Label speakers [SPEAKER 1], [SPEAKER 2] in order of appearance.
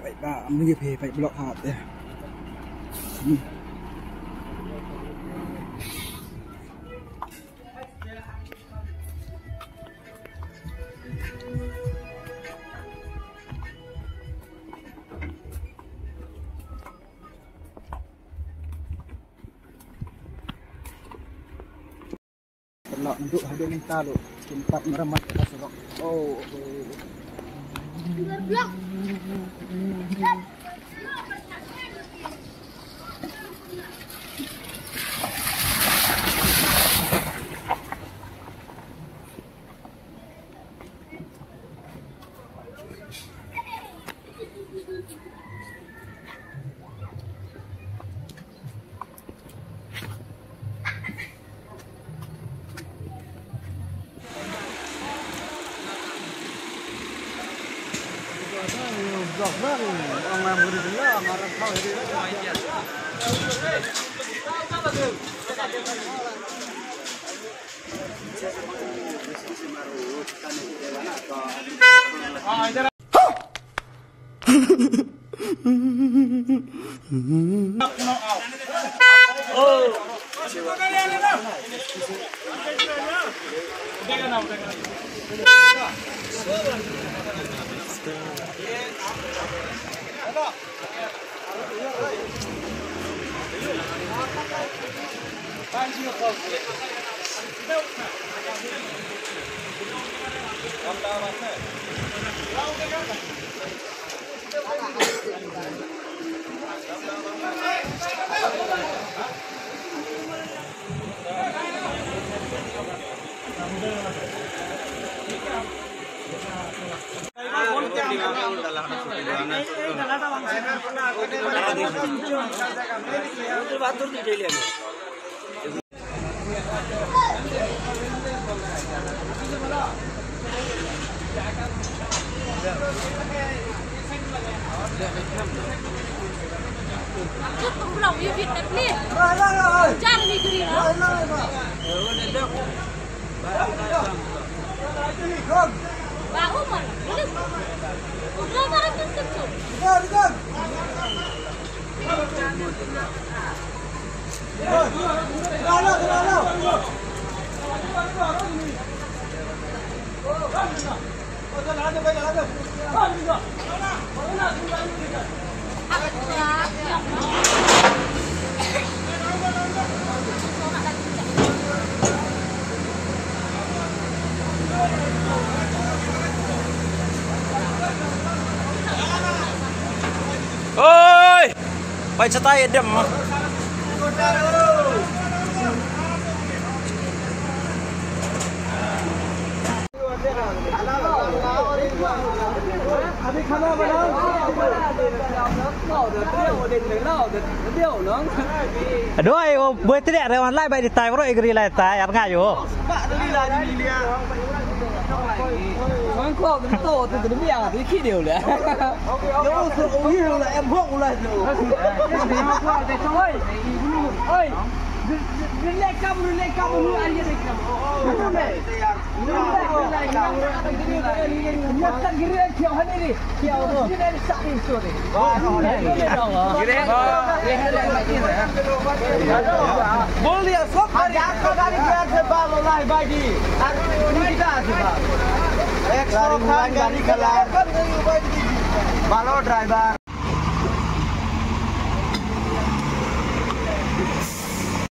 [SPEAKER 1] phải bà mới về phải lọ hạt đây. Lọ duduk ada minta lo tempat meremat atas rok. Oh. Orang làm người đó mà không đi đó ngoài kia.
[SPEAKER 2] Lòng yêu Việt Nam đi. Cha đi cái gì đó. Bà ôm mà. Nó ra cái tiếp tục.
[SPEAKER 3] Ôi, bay cho tay đậm. Đôi bơi tới đẹp rồi lại bay đi tay có rồi lại tay ăn ngay rồi.
[SPEAKER 1] Con khoa cái tổ từ cái miệng thì khi điều lẽ. Nếu sự uống nhiều là em hốt lại rồi. Ôi, lên cam nu anh đi cam. Nhắc tận cái này chiều hết đi. Chiều rồi. Cái này sắp đi rồi. Boleh lihat sok hari apa dari dia sebab mulai bagi. Ini kita sebab. Ekstro kan dari kelar. Balok driver.